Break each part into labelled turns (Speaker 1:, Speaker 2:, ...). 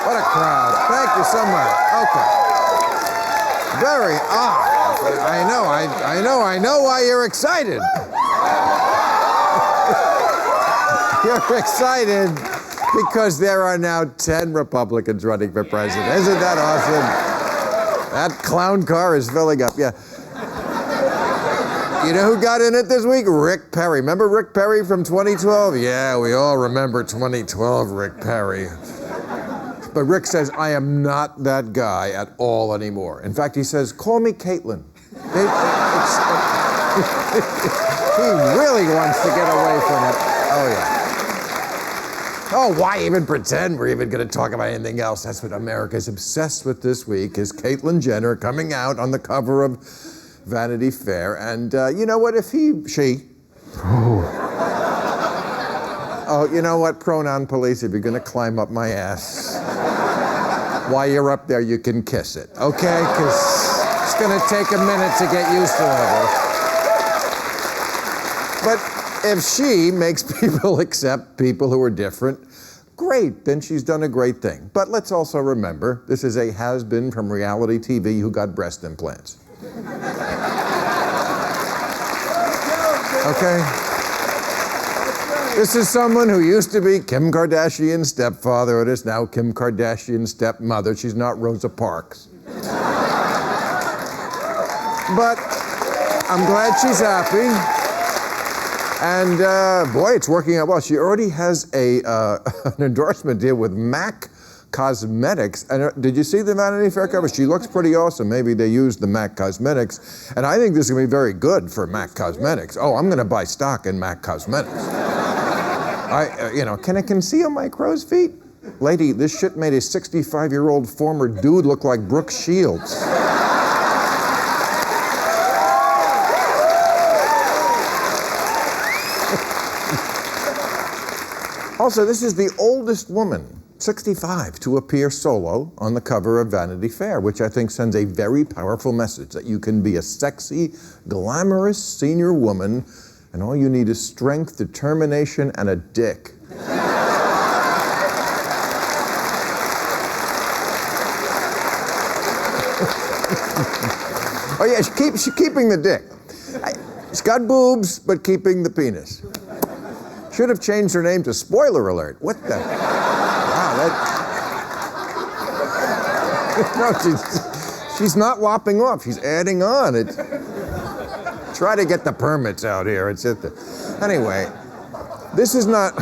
Speaker 1: What a crowd. Thank you so much. Okay. Very odd. I know why you're excited. You're excited because there are now 10 Republicans running for president. Isn't that awesome? That clown car is filling up, yeah. You know who got in it this week? Rick Perry. Remember Rick Perry from 2012? Yeah, we all remember 2012 Rick Perry. But Rick says, I am not that guy at all anymore. In fact, he says, call me Caitlyn. He really wants to get away from it. Oh, yeah. Oh, why even pretend we're even going to talk about anything else? That's what America's obsessed with this week, is Caitlyn Jenner coming out on the cover of Vanity Fair. And you know what? If she... Oh, you know what, pronoun police, if you're going to climb up my ass, while you're up there, you can kiss it, okay? Because it's going to take a minute to get used to all this. But if she makes people accept people who are different, great, then she's done a great thing. But let's also remember, this is a has-been from reality TV who got breast implants. Okay? This is someone who used to be Kim Kardashian's stepfather and is now Kim Kardashian's stepmother. She's not Rosa Parks. But I'm glad she's happy. And boy, it's working out well. She already has an endorsement deal with MAC Cosmetics. And did you see the Vanity Fair cover? She looks pretty awesome. Maybe they used the MAC Cosmetics. And I think this is going to be very good for MAC Cosmetics. Oh, I'm going to buy stock in MAC Cosmetics. Can it conceal my crow's feet? Lady, this shit made a 65-year-old former dude look like Brooke Shields. Also, this is the oldest woman, 65, to appear solo on the cover of Vanity Fair, which I think sends a very powerful message that you can be a sexy, glamorous senior woman, and all you need is strength, determination, and a dick. Oh yeah, she's keeping the dick. She's got boobs, but keeping the penis. Should have changed her name to Spoiler Alert. What the? Wow, No, she's not lopping off. She's adding on. Try to get the permits out here. Anyway, this is not...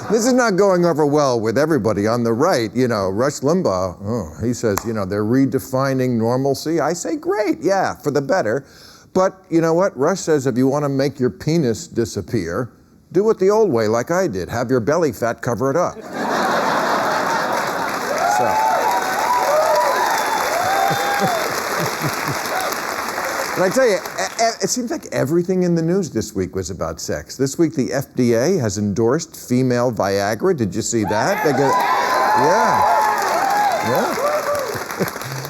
Speaker 1: This is not going over well with everybody on the right. You know, Rush Limbaugh, he says, they're redefining normalcy. I say, great, yeah, for the better. But you know what? Rush says if you want to make your penis disappear, do it the old way like I did. Have your belly fat cover it up. But I tell you, it seems like everything in the news this week was about sex. This week, the FDA has endorsed female Viagra. Did you see that? Yeah.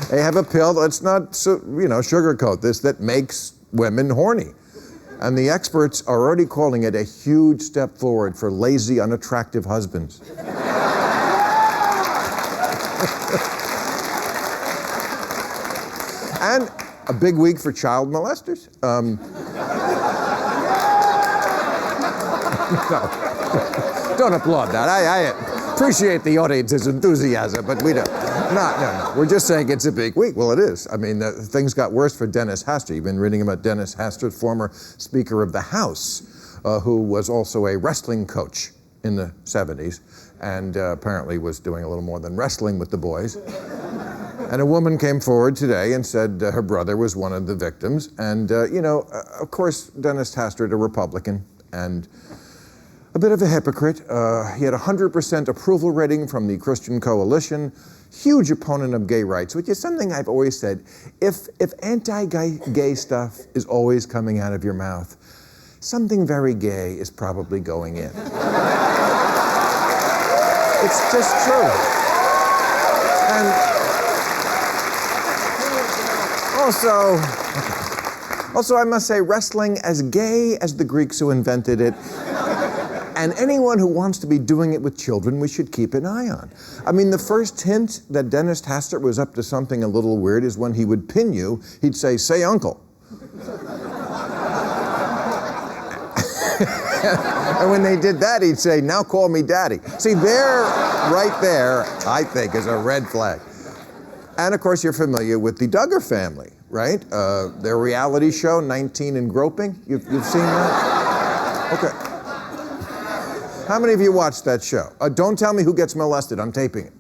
Speaker 1: They have a pill, let's not, sugarcoat this, that makes women horny. And the experts are already calling it a huge step forward for lazy, unattractive husbands. And a big week for child molesters. No. Don't applaud that. I appreciate the audience's enthusiasm, but we don't. No. We're just saying it's a big week. Well, it is. I mean, things got worse for Dennis Hastert. You've been reading about Dennis Hastert, former Speaker of the House, who was also a wrestling coach in the 70s, and apparently was doing a little more than wrestling with the boys. And a woman came forward today and said her brother was one of the victims. And, of course, Dennis Hastert, a Republican, and a bit of a hypocrite. He had a 100% approval rating from the Christian Coalition, huge opponent of gay rights, which is something I've always said. If anti-gay stuff is always coming out of your mouth, something very gay is probably going in. It's just true. And also, I must say, wrestling, as gay as the Greeks who invented it, And anyone who wants to be doing it with children, we should keep an eye on. I mean, the first hint that Dennis Hastert was up to something a little weird is when he would pin you, he'd say uncle. And when they did that, he'd say, now call me daddy. See, right there, I think, is a red flag. And of course, you're familiar with the Duggar family, right? Their reality show, 19 and Groping. You've seen that? Okay. How many of you watched that show? Don't tell me who gets molested. I'm taping it.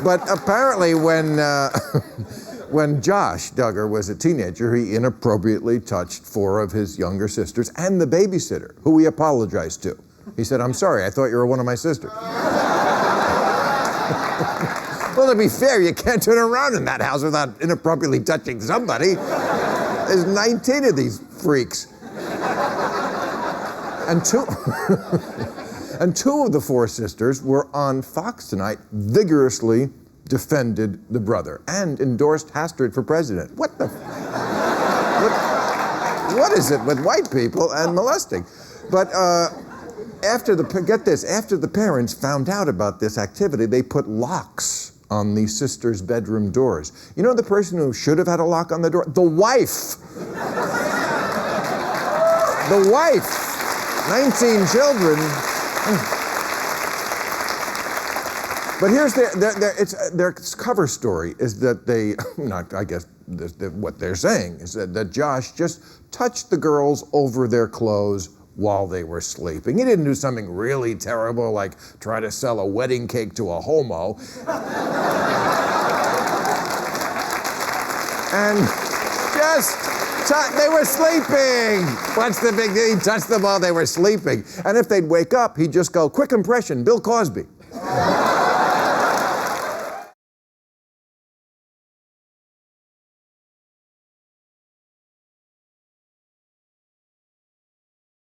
Speaker 1: But apparently when Josh Duggar was a teenager, he inappropriately touched 4 of his younger sisters and the babysitter, who he apologized to. He said, I'm sorry, I thought you were one of my sisters. Well, to be fair, you can't turn around in that house without inappropriately touching somebody. There's 19 of these freaks. And two of the 4 sisters were on Fox Tonight, vigorously defended the brother and endorsed Hastert for president. What is it with white people and molesting? But after the parents found out about this activity, they put locks on the sisters' bedroom doors. You know the person who should have had a lock on the door? The wife. The wife. 19 children. But here's their cover story is that what they're saying is that Josh just touched the girls over their clothes while they were sleeping. He didn't do something really terrible like try to sell a wedding cake to a homo. And they were sleeping. What's the big deal? He touched them while they were sleeping. And if they'd wake up, he'd just go, quick impression, Bill Cosby.